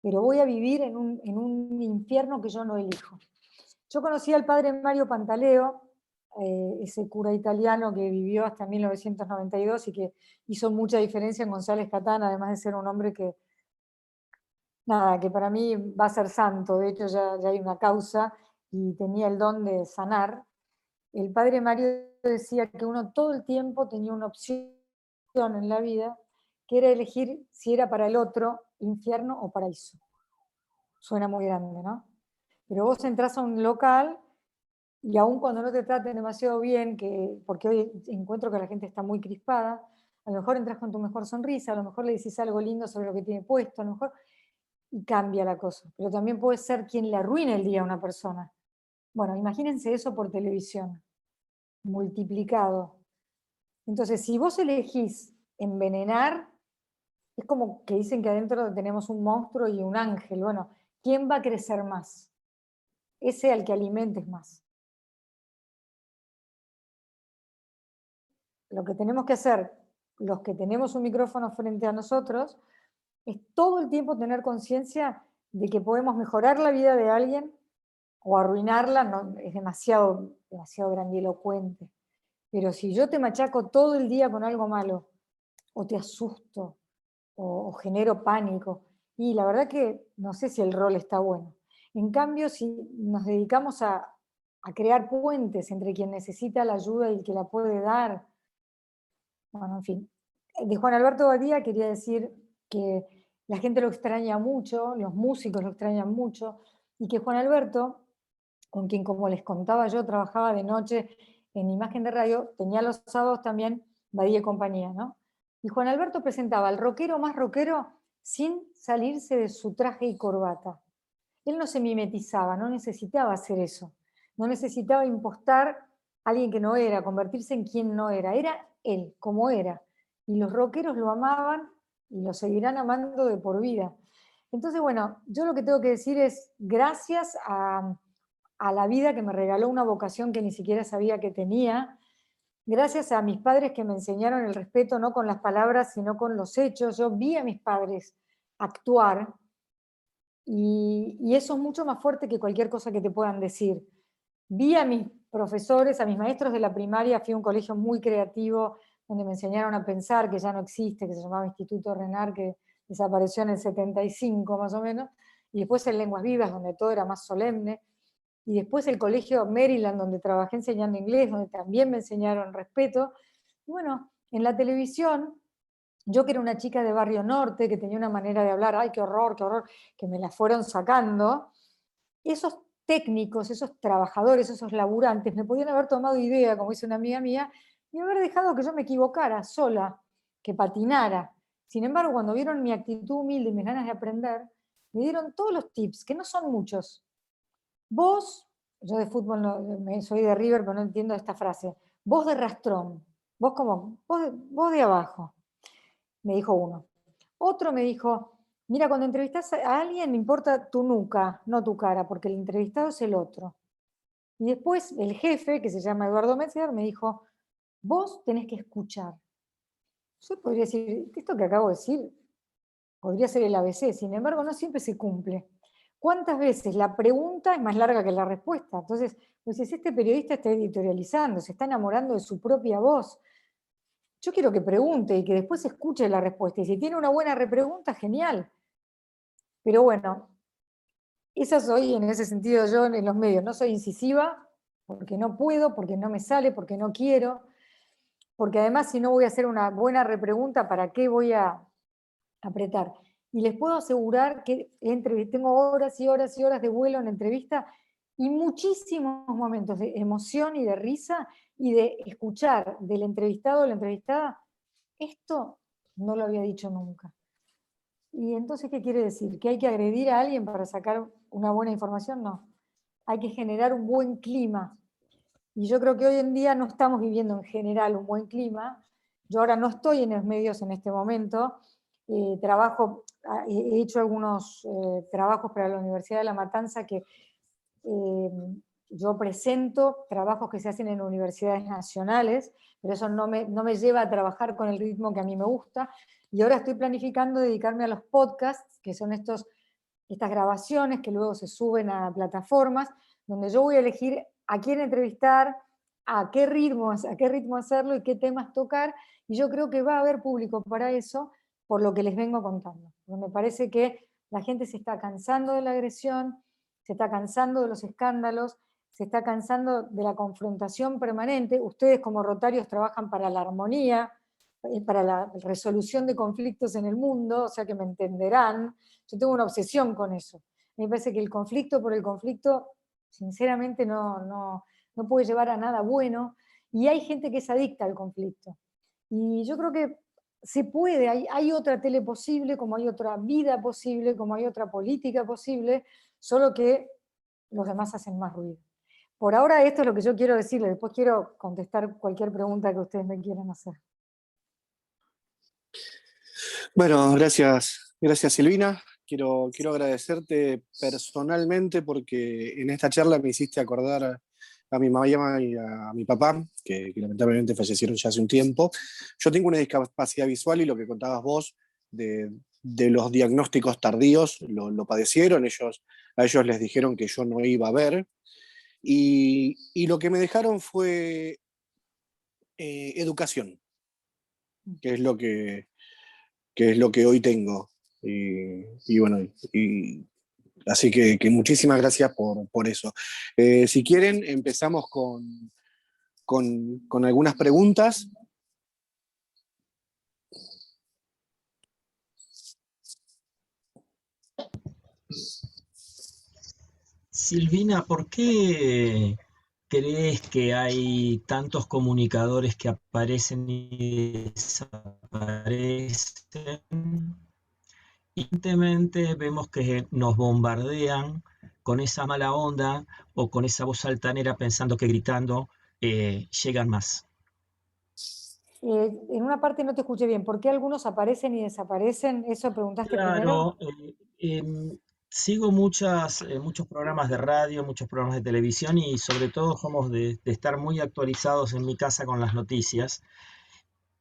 pero voy a vivir en un infierno que yo no elijo. Yo conocí al padre Mario Pantaleo, ese cura italiano que vivió hasta 1992 y que hizo mucha diferencia en González Catán, además de ser un hombre que, nada, que para mí va a ser santo, de hecho ya hay una causa y tenía el don de sanar. El padre Mario decía que uno todo el tiempo tenía una opción en la vida, que era elegir si era para el otro infierno o paraíso. Suena muy grande, ¿no? Pero vos entrás a un local y aun cuando no te traten demasiado bien, porque hoy encuentro que la gente está muy crispada, a lo mejor entras con tu mejor sonrisa, a lo mejor le dices algo lindo sobre lo que tiene puesto, a lo mejor, y cambia la cosa. Pero también puede ser quien le arruine el día a una persona. Bueno, imagínense eso por televisión, multiplicado. Entonces, si vos elegís envenenar, es como que dicen que adentro tenemos un monstruo y un ángel. Bueno, ¿quién va a crecer más? Ese al que alimentes más. Lo que tenemos que hacer, los que tenemos un micrófono frente a nosotros, es todo el tiempo tener conciencia de que podemos mejorar la vida de alguien o arruinarla, no, es demasiado grandilocuente. Pero si yo te machaco todo el día con algo malo, o te asusto, o genero pánico, y la verdad que no sé si el rol está bueno. En cambio, si nos dedicamos a crear puentes entre quien necesita la ayuda y el que la puede dar, bueno, en fin. De Juan Alberto Badía quería decir que la gente lo extraña mucho, los músicos lo extrañan mucho, y que Juan Alberto, con quien, como les contaba yo, trabajaba de noche en Imagen de Radio, tenía los sábados también Badía y compañía, ¿no? Y Juan Alberto presentaba al rockero más rockero sin salirse de su traje y corbata. Él no se mimetizaba, no necesitaba hacer eso, no necesitaba impostar a alguien que no era, convertirse en quien no era, era él, como era. Y los rockeros lo amaban y lo seguirán amando de por vida. Entonces, bueno, yo lo que tengo que decir es gracias a la vida que me regaló una vocación que ni siquiera sabía que tenía, gracias a mis padres que me enseñaron el respeto no con las palabras, sino con los hechos. Yo vi a mis padres actuar y eso es mucho más fuerte que cualquier cosa que te puedan decir. Vi a mis profesores, a mis maestros de la primaria, fui a un colegio muy creativo donde me enseñaron a pensar, que ya no existe, que se llamaba Instituto Renard, que desapareció en el 75 más o menos, y después en Lenguas Vivas, donde todo era más solemne, y después el colegio Maryland, donde trabajé enseñando inglés, donde también me enseñaron respeto. Y bueno, en la televisión, yo que era una chica de Barrio Norte, que tenía una manera de hablar, ay, qué horror, que me la fueron sacando, esos técnicos, esos trabajadores, esos laburantes, me podían haber tomado idea, como dice una amiga mía, y haber dejado que yo me equivocara sola, que patinara. Sin embargo, cuando vieron mi actitud humilde y mis ganas de aprender, me dieron todos los tips, que no son muchos. Vos, yo de fútbol soy de River, pero no entiendo esta frase, vos de rastrón, vos de abajo, me dijo uno. Otro me dijo, mira, cuando entrevistas a alguien, me importa tu nuca, no tu cara, porque el entrevistado es el otro. Y después el jefe, que se llama Eduardo Metzger, me dijo, vos tenés que escuchar. Yo podría decir, esto que acabo de decir, podría ser el ABC, sin embargo, no siempre se cumple. ¿Cuántas veces la pregunta es más larga que la respuesta? Entonces, pues si este periodista está editorializando, se está enamorando de su propia voz. Yo quiero que pregunte y que después escuche la respuesta. Y si tiene una buena repregunta, genial. Pero bueno, esa soy en ese sentido yo en los medios. No soy incisiva porque no puedo, porque no me sale, porque no quiero. Porque además si no voy a hacer una buena repregunta, ¿para qué voy a apretar? Y les puedo asegurar que tengo horas y horas y horas de vuelo en entrevista y muchísimos momentos de emoción y de risa y de escuchar del entrevistado o la entrevistada, esto no lo había dicho nunca. Y entonces, ¿qué quiere decir? ¿Que hay que agredir a alguien para sacar una buena información? No. Hay que generar un buen clima. Y yo creo que hoy en día no estamos viviendo en general un buen clima. Yo ahora no estoy en los medios en este momento. He hecho algunos trabajos para la Universidad de La Matanza que yo presento trabajos que se hacen en universidades nacionales, pero eso no me lleva a trabajar con el ritmo que a mí me gusta, y ahora estoy planificando dedicarme a los podcasts, que son estas grabaciones que luego se suben a plataformas, donde yo voy a elegir a quién entrevistar, a qué ritmo hacerlo y qué temas tocar, y yo creo que va a haber público para eso, por lo que les vengo contando. Me parece que la gente se está cansando de la agresión, se está cansando de los escándalos, se está cansando de la confrontación permanente. Ustedes como Rotarios trabajan para la armonía, para la resolución de conflictos en el mundo, o sea que me entenderán. Yo tengo una obsesión con eso. Me parece que el conflicto por el conflicto, sinceramente, no puede llevar a nada bueno, y hay gente que es adicta al conflicto. Y yo creo que se puede, hay otra tele posible, como hay otra vida posible, como hay otra política posible, solo que los demás hacen más ruido. Por ahora esto es lo que yo quiero decirles, después quiero contestar cualquier pregunta que ustedes me quieran hacer. Bueno, gracias Silvina. Quiero agradecerte personalmente porque en esta charla me hiciste acordar a mi mamá y a mi papá, que lamentablemente fallecieron ya hace un tiempo. Yo tengo una discapacidad visual y lo que contabas vos de los diagnósticos tardíos lo padecieron, a ellos les dijeron que yo no iba a ver, y lo que me dejaron fue educación, que es lo que hoy tengo. Y bueno, así que muchísimas gracias por eso. Si quieren, empezamos con algunas preguntas. Silvina, ¿por qué crees que hay tantos comunicadores que aparecen y desaparecen? Y evidentemente vemos que nos bombardean con esa mala onda o con esa voz altanera pensando que gritando llegan más. En una parte no te escuché bien. ¿Por qué algunos aparecen y desaparecen? ¿Eso preguntaste primero? Claro, sigo muchos programas de radio, muchos programas de televisión y sobre todo somos de estar muy actualizados en mi casa con las noticias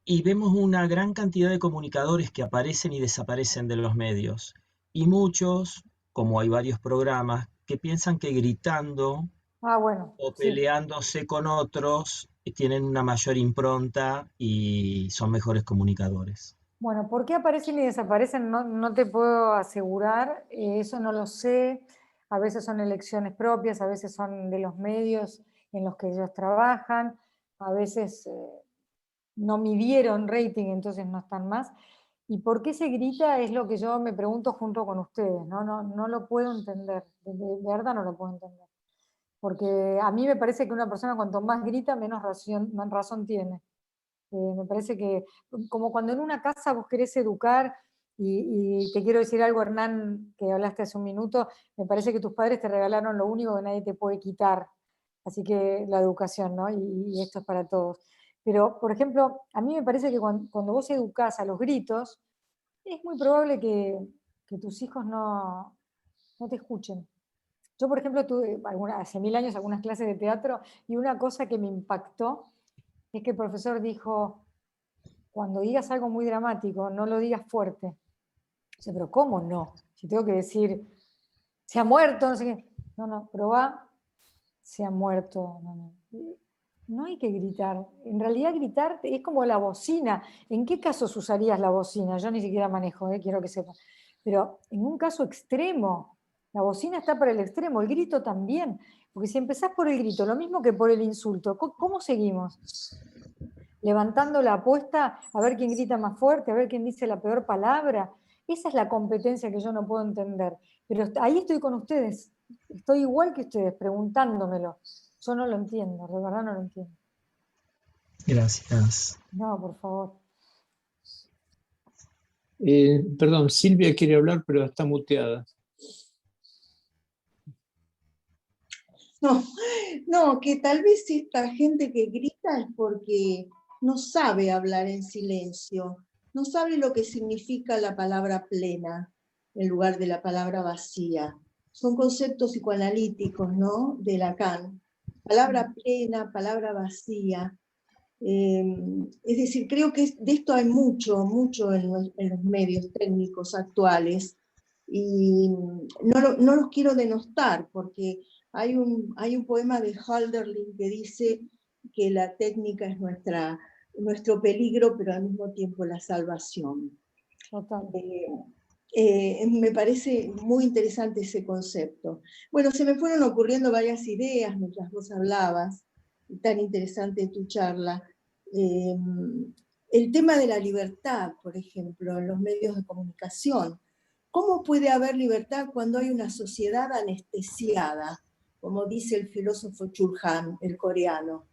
y vemos una gran cantidad de comunicadores que aparecen y desaparecen de los medios y muchos, como hay varios programas, que piensan que gritando Ah, bueno, o sí. peleándose con otros tienen una mayor impronta y son mejores comunicadores. Bueno, ¿por qué aparecen y desaparecen? No te puedo asegurar, eso no lo sé. A veces son elecciones propias, a veces son de los medios en los que ellos trabajan, a veces no midieron rating, entonces no están más. ¿Y por qué se grita? Es lo que yo me pregunto junto con ustedes, no lo puedo entender, de verdad no lo puedo entender. Porque a mí me parece que una persona cuanto más grita, menos razón tiene. Me parece que, como cuando en una casa vos querés educar, y te quiero decir algo, Hernán, que hablaste hace un minuto, me parece que tus padres te regalaron lo único que nadie te puede quitar, así que la educación, ¿no? Y esto es para todos. Pero, por ejemplo, a mí me parece que cuando vos educás a los gritos, es muy probable que tus hijos no te escuchen. Yo, por ejemplo, tuve hace 1000 años algunas clases de teatro, y una cosa que me impactó es que el profesor dijo: cuando digas algo muy dramático, no lo digas fuerte. Dice, pero ¿cómo no? Si tengo que decir, se ha muerto, no sé qué. No, probá, se ha muerto. No hay que gritar. En realidad gritar es como la bocina. ¿En qué casos usarías la bocina? Yo ni siquiera manejo, quiero que sepan. Pero en un caso extremo, la bocina está para el extremo, el grito también. Porque si empezás por el grito, lo mismo que por el insulto, ¿cómo seguimos? Levantando la apuesta a ver quién grita más fuerte, a ver quién dice la peor palabra. Esa es la competencia que yo no puedo entender. Pero ahí estoy con ustedes, estoy igual que ustedes, preguntándomelo. Yo no lo entiendo, de verdad no lo entiendo. Gracias. No, por favor. Perdón, Silvia quiere hablar, pero está muteada. No, que tal vez esta gente que grita es porque no sabe hablar en silencio, no sabe lo que significa la palabra plena en lugar de la palabra vacía. son conceptos psicoanalíticos, ¿no? De Lacan. Palabra plena, palabra vacía. Es decir, creo que de esto hay mucho en los medios técnicos actuales, y no los quiero denostar, porque hay un poema de Hölderlin que dice que la técnica es nuestro peligro, pero al mismo tiempo la salvación. Total. Me parece muy interesante ese concepto. Bueno, se me fueron ocurriendo varias ideas mientras vos hablabas, tan interesante tu charla. El tema de la libertad, por ejemplo, en los medios de comunicación. ¿Cómo puede haber libertad cuando hay una sociedad anestesiada? Como dice el filósofo Chul Han, el coreano.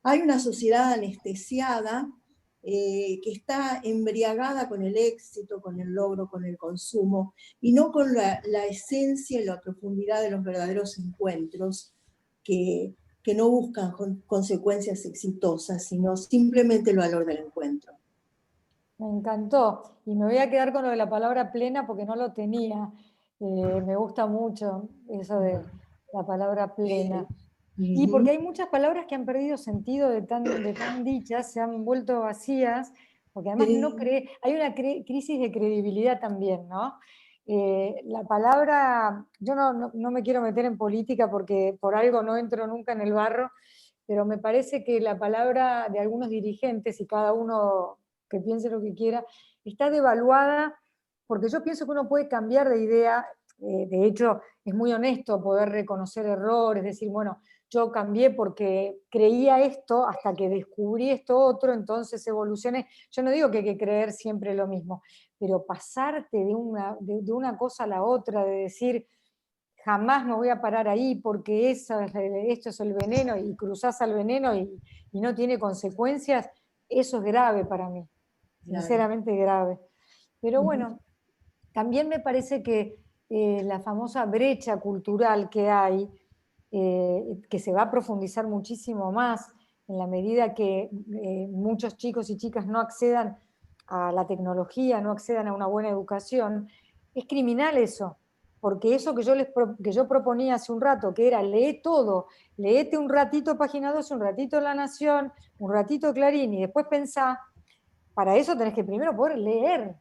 Hay una sociedad anestesiada que está embriagada con el éxito, con el logro, con el consumo, y no con la esencia y la profundidad de los verdaderos encuentros que no buscan consecuencias exitosas, sino simplemente el valor del encuentro. Me encantó. Y me voy a quedar con lo de la palabra plena porque no lo tenía. Me gusta mucho eso de la palabra plena. Y porque hay muchas palabras que han perdido sentido de tan dichas, se han vuelto vacías, porque además hay una crisis de credibilidad también, ¿no? La palabra, yo no me quiero meter en política porque por algo no entro nunca en el barro, pero me parece que la palabra de algunos dirigentes, y cada uno que piense lo que quiera, está devaluada, porque yo pienso que uno puede cambiar de idea, de hecho es muy honesto poder reconocer errores, decir, bueno, yo cambié porque creía esto hasta que descubrí esto otro, entonces evolucioné. Yo no digo que hay que creer siempre lo mismo, pero pasarte de una cosa a la otra, de decir, jamás me voy a parar ahí porque esto es el veneno, y cruzás al veneno y no tiene consecuencias, eso es grave para mí, sinceramente grave. Pero bueno, también me parece que la famosa brecha cultural que hay, que se va a profundizar muchísimo más en la medida que muchos chicos y chicas no accedan a la tecnología, no accedan a una buena educación, es criminal eso, porque eso que yo proponía hace un rato, que era lee todo, leete un ratito Página 12, un ratito La Nación, un ratito Clarín, y después pensá, para eso tenés que primero poder leer,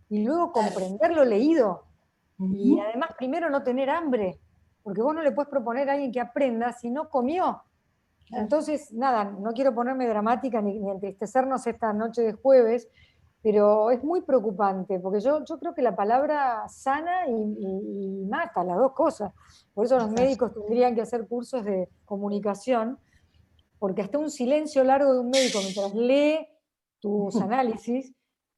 y luego comprender lo leído, y además primero no tener hambre, porque vos no le puedes proponer a alguien que aprenda si no comió. Entonces, nada, no quiero ponerme dramática ni entristecernos esta noche de jueves, pero es muy preocupante, porque yo creo que la palabra sana y mata, las dos cosas. Por eso los médicos tendrían que hacer cursos de comunicación, porque hasta un silencio largo de un médico mientras lee tus análisis,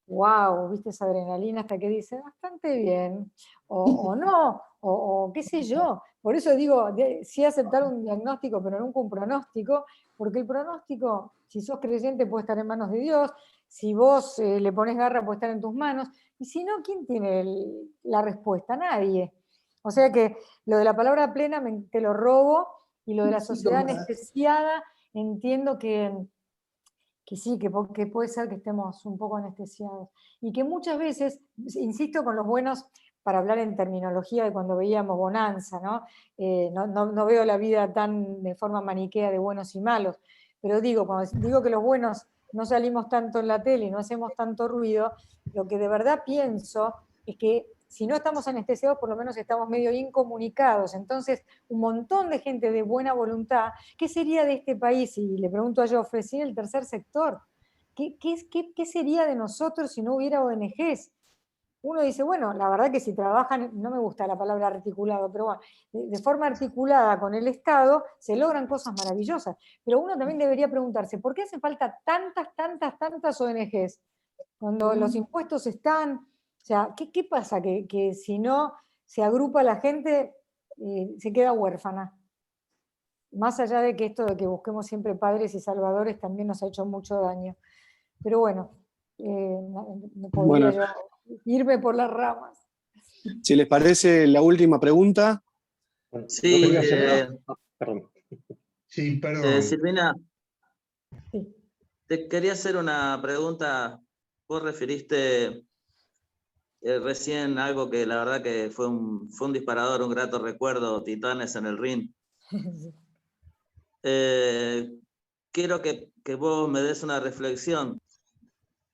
wow, viste esa adrenalina hasta que dice, bastante bien, o no, o qué sé yo. Por eso digo, sí aceptar un diagnóstico, pero nunca un pronóstico, porque el pronóstico, si sos creyente, puede estar en manos de Dios, si vos le pones garra, puede estar en tus manos, y si no, ¿quién tiene la respuesta? Nadie. O sea que lo de la palabra plena te lo robo, y lo de la sociedad anestesiada, entiendo que sí, que puede ser que estemos un poco anestesiados. Y que muchas veces, insisto con los buenos, para hablar en terminología de cuando veíamos Bonanza, ¿no? No veo la vida tan de forma maniquea de buenos y malos, pero cuando digo que los buenos no salimos tanto en la tele y no hacemos tanto ruido, lo que de verdad pienso es que si no estamos anestesiados, por lo menos estamos medio incomunicados. Entonces, un montón de gente de buena voluntad, ¿qué sería de este país? Y le pregunto a Joffre, sin el tercer sector, ¿qué sería de nosotros si no hubiera ONGs? Uno dice, bueno, la verdad que si trabajan, no me gusta la palabra articulado, pero bueno, de forma articulada con el Estado, se logran cosas maravillosas. Pero uno también debería preguntarse, ¿por qué hacen falta tantas ONGs? Cuando los impuestos están, o sea, ¿qué pasa? Que si no se agrupa la gente, se queda huérfana. Más allá de que esto de que busquemos siempre padres y salvadores también nos ha hecho mucho daño. Pero bueno, no podría yo irme por las ramas. Si les parece, la última pregunta. Sí, perdón. Sí, perdón. Silvina, Sí. te quería hacer una pregunta. Vos referiste recién algo que la verdad que fue un disparador, un grato recuerdo, Titanes en el Ring. Quiero que vos me des una reflexión.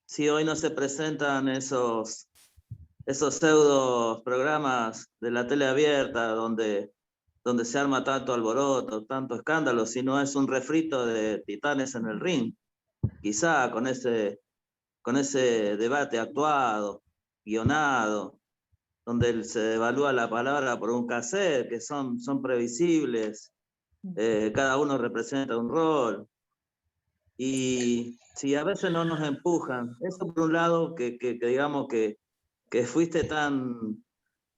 Si hoy no se presentan esos pseudo programas de la tele abierta donde se arma tanto alboroto, tanto escándalo, si no es un refrito de Titanes en el Ring, quizá con ese debate actuado, guionado, donde se evalúa la palabra por un cassette, que son previsibles, cada uno representa un rol, y si a veces no nos empujan, eso por un lado, que digamos que fuiste tan,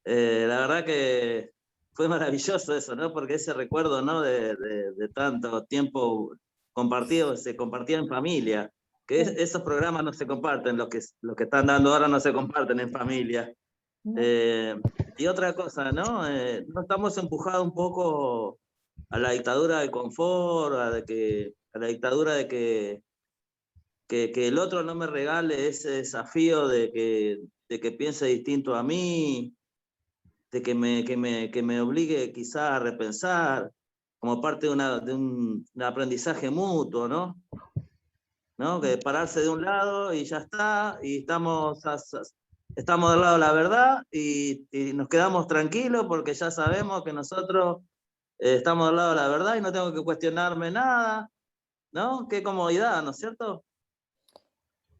la verdad que fue maravilloso eso, ¿no? Porque ese recuerdo, ¿no? de tanto tiempo compartido, se compartía en familia, que esos programas no se comparten, los que están dando ahora no se comparten en familia. Y otra cosa, ¿no? No estamos empujados un poco a la dictadura del confort, a la dictadura de que el otro no me regale ese desafío de que piense distinto a mí, de que me obligue quizá a repensar, como parte de un aprendizaje mutuo, ¿no? Que pararse de un lado y ya está, y estamos del lado de la verdad y nos quedamos tranquilos porque ya sabemos que nosotros estamos del lado de la verdad y no tengo que cuestionarme nada, ¿no? Qué comodidad, ¿no es cierto?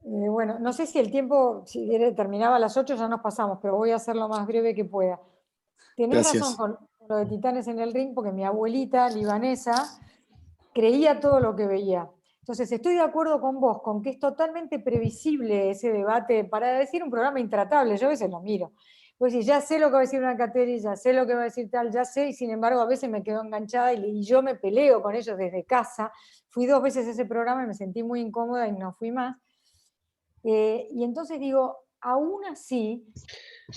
Bueno, no sé si el tiempo, si terminaba a las 8 ya nos pasamos, pero voy a hacer lo más breve que pueda. Tenés razón con lo de Titanes en el Ring, porque mi abuelita libanesa creía todo lo que veía. Entonces, estoy de acuerdo con vos, con que es totalmente previsible ese debate, para decir un programa intratable, yo a veces lo miro. Pues sí, ya sé lo que va a decir una Cateri, ya sé lo que va a decir tal, ya sé, y sin embargo a veces me quedo enganchada y yo me peleo con ellos desde casa. Fui 2 veces a ese programa y me sentí muy incómoda y no fui más. Y entonces digo, aún así,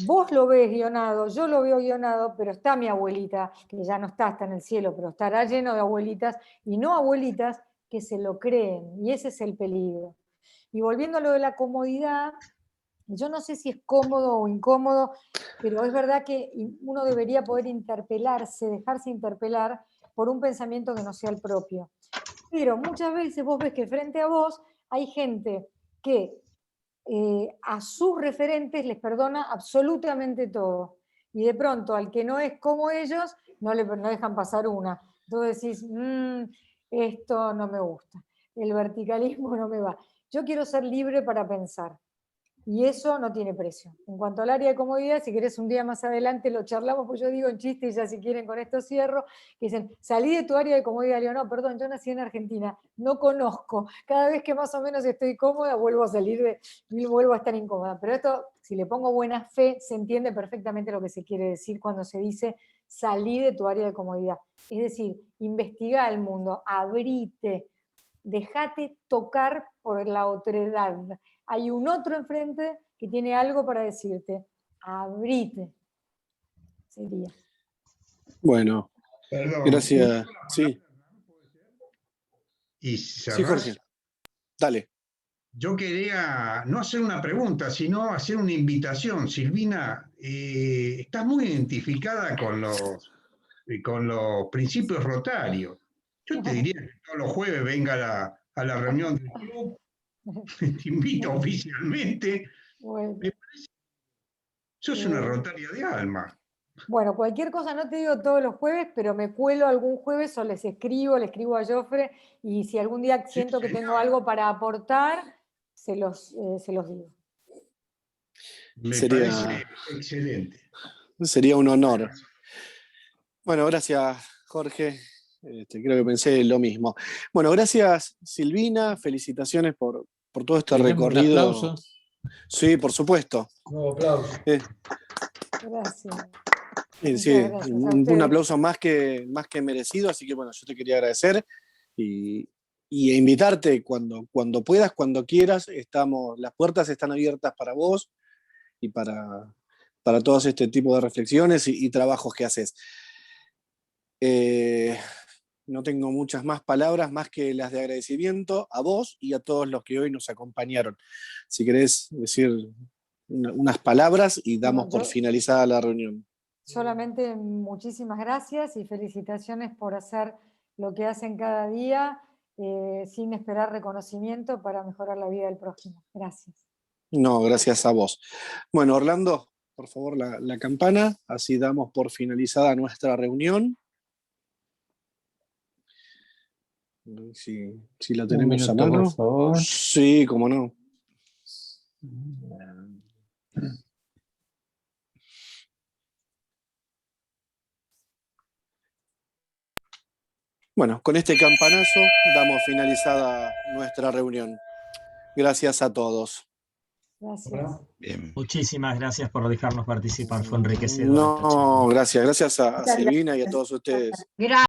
vos lo ves guionado, yo lo veo guionado, pero está mi abuelita, que ya no está en el cielo, pero estará lleno de abuelitas y no abuelitas que se lo creen, y ese es el peligro. Y volviendo a lo de la comodidad, yo no sé si es cómodo o incómodo, pero es verdad que uno debería poder interpelarse, dejarse interpelar por un pensamiento que no sea el propio. Pero muchas veces vos ves que frente a vos hay gente que a sus referentes les perdona absolutamente todo. Y de pronto al que no es como ellos, no dejan pasar una. Entonces decís, esto no me gusta, el verticalismo no me va. Yo quiero ser libre para pensar. Y eso no tiene precio. En cuanto al área de comodidad, si querés un día más adelante lo charlamos, pues yo digo en chiste, y ya si quieren con esto cierro, que dicen, salí de tu área de comodidad. Digo, no, perdón, yo nací en Argentina, no conozco. Cada vez que más o menos estoy cómoda, vuelvo a salir vuelvo a estar incómoda. Pero esto, si le pongo buena fe, se entiende perfectamente lo que se quiere decir cuando se dice salí de tu área de comodidad. Es decir, investiga el mundo, abrite, dejate tocar por la otredad. Hay un otro enfrente que tiene algo para decirte. Abrite. Sería. Bueno, Perdón. gracias. Sí. Y Sí, Jorge. Dale. Yo quería no hacer una pregunta, sino hacer una invitación. Silvina, estás muy identificada con los principios rotarios. Yo te diría que todos los jueves venga a la reunión del club, te invito oficialmente. Bueno. Me parece, sos una rotaria de alma. Bueno, cualquier cosa, no te digo todos los jueves, pero me cuelo algún jueves o le escribo a Jofre, y si algún día siento que tengo algo para aportar, se los digo. Me parece excelente. Sería un honor. Bueno, gracias, Jorge. Creo que pensé lo mismo. Bueno, gracias, Silvina. Felicitaciones por todo este recorrido. ¿Un aplauso? Sí, por supuesto. Nuevo aplauso. Gracias. Sí, un aplauso más que merecido, así que bueno, yo te quería agradecer y invitarte cuando puedas, cuando quieras. Las puertas están abiertas para vos y para todos este tipo de reflexiones y trabajos que haces. No tengo muchas más palabras más que las de agradecimiento a vos y a todos los que hoy nos acompañaron. Si querés decir unas palabras y damos No, por finalizada la reunión. Solamente muchísimas gracias y felicitaciones por hacer lo que hacen cada día sin esperar reconocimiento para mejorar la vida del prójimo. Gracias. No, gracias a vos. Bueno, Orlando, por favor, la campana, así damos por finalizada nuestra reunión. Si la tenemos a minuto, mano. por favor. Sí, cómo no. Bueno, con este campanazo damos finalizada nuestra reunión. Gracias a todos. Gracias. Bien. Muchísimas gracias por dejarnos participar, fue enriquecedor esta charla. No, gracias a Muchas Silvina y a gracias. todos ustedes. Gracias.